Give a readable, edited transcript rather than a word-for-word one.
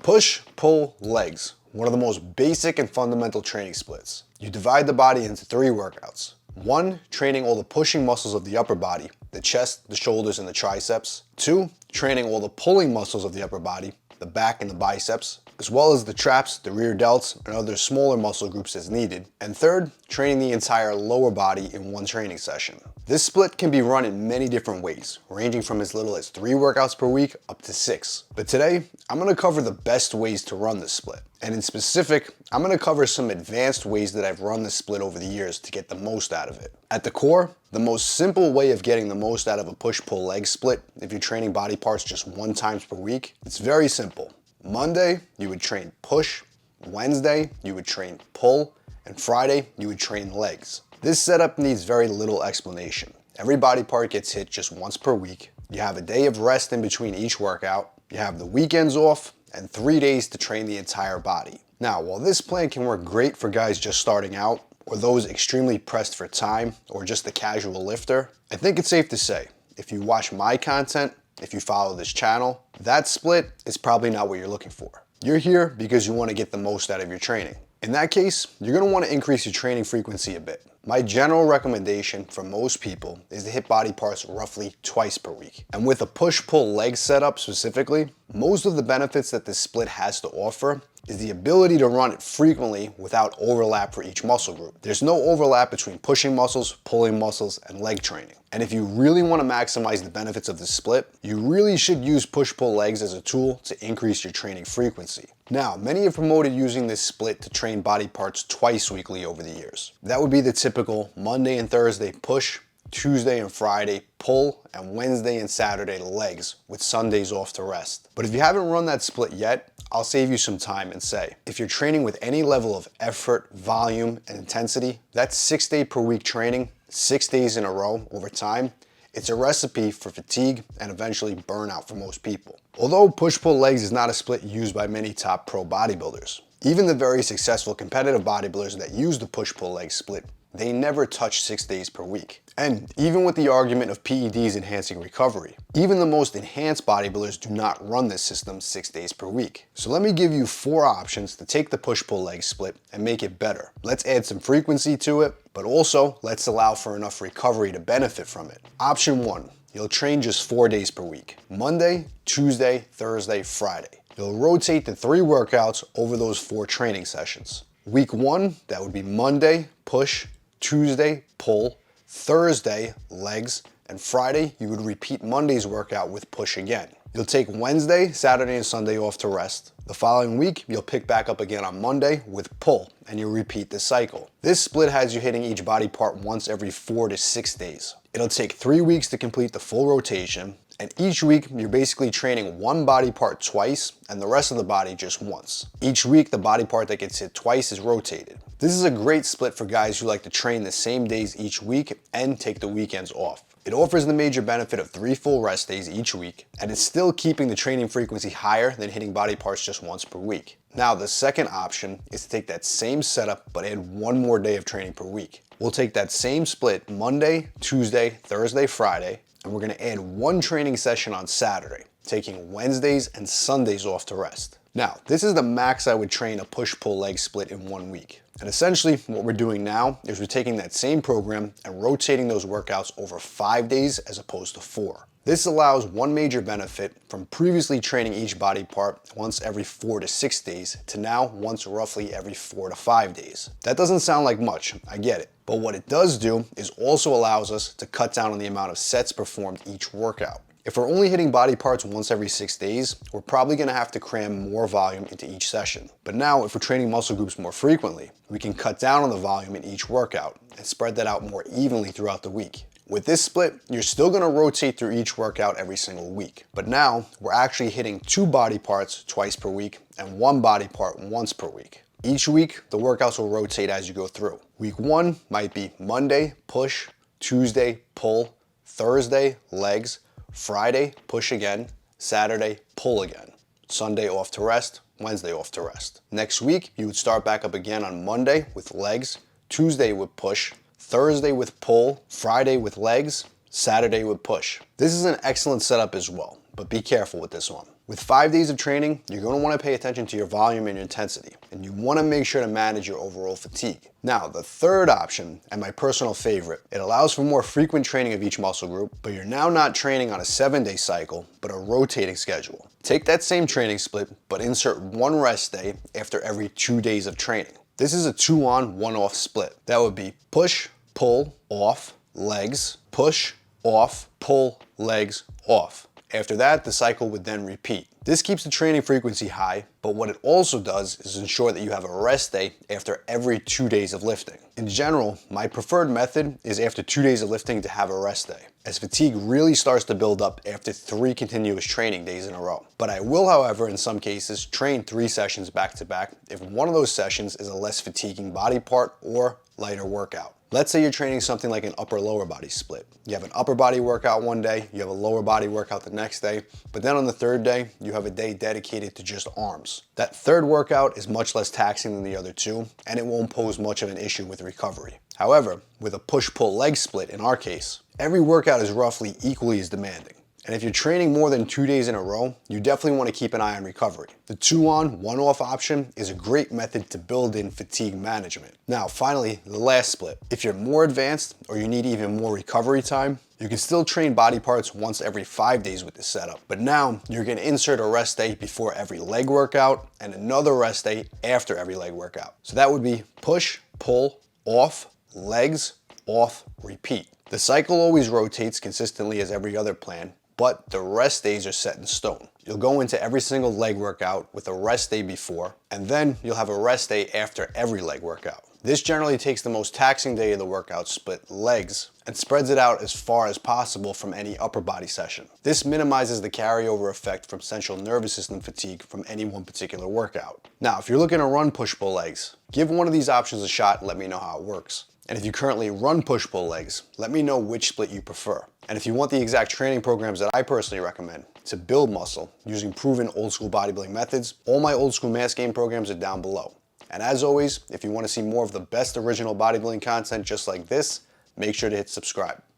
Push, pull, legs. One of the most basic and fundamental training splits. You divide the body into 3 workouts. 1, training all the pushing muscles of the upper body, the chest, the shoulders, and the triceps. 2, training all the pulling muscles of the upper body, the back and the biceps, as well as the traps, the rear delts, and other smaller muscle groups as needed. And 3rd, training the entire lower body in one training session. This split can be run in many different ways, ranging from as little as 3 workouts per week up to 6. But today, I'm going to cover the best ways to run this split. And in specific, I'm going to cover some advanced ways that I've run this split over the years to get the most out of it. At the core, the most simple way of getting the most out of a push-pull leg split, if you're training body parts just 1 time per week, it's very simple. Monday, you would train push. Wednesday, you would train pull. And Friday, you would train legs. This setup needs very little explanation. Every body part gets hit just once per week. You have a day of rest in between each workout. You have the weekends off and 3 days to train the entire body. Now, while this plan can work great for guys just starting out, or those extremely pressed for time, or just the casual lifter, I think it's safe to say, if you watch my content, if you follow this channel, that split is probably not what you're looking for. You're here because you want to get the most out of your training. In that case, you're going to want to increase your training frequency a bit. My general recommendation for most people is to hit body parts roughly twice per week. And with a push-pull leg setup specifically, most of the benefits that this split has to offer is the ability to run it frequently without overlap for each muscle group. There's no overlap between pushing muscles, pulling muscles, and leg training. And if you really want to maximize the benefits of this split, you really should use push-pull legs as a tool to increase your training frequency. Now, many have promoted using this split to train body parts twice weekly over the years. That would be the typical Monday and Thursday push, Tuesday and Friday pull, and Wednesday and Saturday legs, with Sundays off to rest. But if you haven't run that split yet, I'll save you some time and say, if you're training with any level of effort, volume, and intensity, that's 6-day per week training, 6 days in a row over time. It's a recipe for fatigue and eventually burnout for most people. Although push-pull legs is not a split used by many top pro bodybuilders, even the very successful competitive bodybuilders that use the push-pull leg split, they never touch 6 days per week. And even with the argument of PEDs enhancing recovery, even the most enhanced bodybuilders do not run this system 6 days per week. So let me give you 4 options to take the push-pull leg split and make it better. Let's add some frequency to it, but also let's allow for enough recovery to benefit from it. Option 1, you'll train just 4 days per week. Monday, Tuesday, Thursday, Friday. You'll rotate the 3 workouts over those 4 training sessions. Week 1, that would be Monday, push, Tuesday, pull, Thursday, legs, and Friday, you would repeat Monday's workout with push again. You'll take Wednesday, Saturday, and Sunday off to rest. The following week, you'll pick back up again on Monday with pull, and you'll repeat this cycle. This split has you hitting each body part once every 4 to 6 days. It'll take 3 weeks to complete the full rotation, and each week, you're basically training 1 body part twice, and the rest of the body just once. Each week, the body part that gets hit twice is rotated. This is a great split for guys who like to train the same days each week and take the weekends off. It offers the major benefit of 3 full rest days each week, and it's still keeping the training frequency higher than hitting body parts just once per week. Now, the second option is to take that same setup, but add 1 more day of training per week. We'll take that same split Monday, Tuesday, Thursday, Friday, and we're going to add 1 training session on Saturday, taking Wednesdays and Sundays off to rest. Now, this is the max I would train a push-pull leg split in 1 week. And essentially, what we're doing now is we're taking that same program and rotating those workouts over 5 days as opposed to 4. This allows one major benefit from previously training each body part once every 4 to 6 days to now once roughly every 4 to 5 days. That doesn't sound like much, I get it. But what it does do is also allows us to cut down on the amount of sets performed each workout. If we're only hitting body parts once every 6 days, we're probably going to have to cram more volume into each session. But now, if we're training muscle groups more frequently, we can cut down on the volume in each workout and spread that out more evenly throughout the week. With this split, you're still going to rotate through each workout every single week. But now, we're actually hitting 2 body parts twice per week and 1 body part once per week. Each week, the workouts will rotate as you go through. Week 1 might be Monday, push, Tuesday, pull, Thursday, legs, Friday, push again, Saturday, pull again, Sunday off to rest, Wednesday off to rest. Next week, you would start back up again on Monday with legs, Tuesday with push, Thursday with pull, Friday with legs, Saturday with push. This is an excellent setup as well, but be careful with this one. With 5 days of training, you're going to want to pay attention to your volume and your intensity, and you want to make sure to manage your overall fatigue. Now, the third option, and my personal favorite, it allows for more frequent training of each muscle group, but you're now not training on a 7-day cycle, but a rotating schedule. Take that same training split, but insert one rest day after every 2 days of training. This is a 2-on, 1-off split. That would be push, pull, off, legs, push, off, pull, legs, off. After that, the cycle would then repeat. This keeps the training frequency high, but what it also does is ensure that you have a rest day after every 2 days of lifting. In general, my preferred method is after 2 days of lifting to have a rest day, as fatigue really starts to build up after 3 continuous training days in a row. But I will, however, in some cases, train 3 sessions back to back if one of those sessions is a less fatiguing body part or lighter workout. Let's say you're training something like an upper-lower body split. You have an upper body workout one day, you have a lower body workout the next day, but then on the third day, you have a day dedicated to just arms. That third workout is much less taxing than the other 2, and it won't pose much of an issue with recovery. However, with a push-pull leg split in our case, every workout is roughly equally as demanding. And if you're training more than 2 days in a row, you definitely want to keep an eye on recovery. The 2-on, 1-off option is a great method to build in fatigue management. Now, finally, the last split. If you're more advanced or you need even more recovery time, you can still train body parts once every 5 days with this setup. But now you're going to insert a rest day before every leg workout and another rest day after every leg workout. So that would be push, pull, off, legs, off, repeat. The cycle always rotates consistently as every other plan, but the rest days are set in stone. You'll go into every single leg workout with a rest day before, and then you'll have a rest day after every leg workout. This generally takes the most taxing day of the workout, split legs, and spreads it out as far as possible from any upper body session. This minimizes the carryover effect from central nervous system fatigue from any one particular workout. Now, if you're looking to run push-pull legs, give one of these options a shot and let me know how it works. And if you currently run push-pull legs, let me know which split you prefer. And if you want the exact training programs that I personally recommend to build muscle using proven old school bodybuilding methods, all my old school mass gain programs are down below. And as always, if you want to see more of the best original bodybuilding content just like this, make sure to hit subscribe.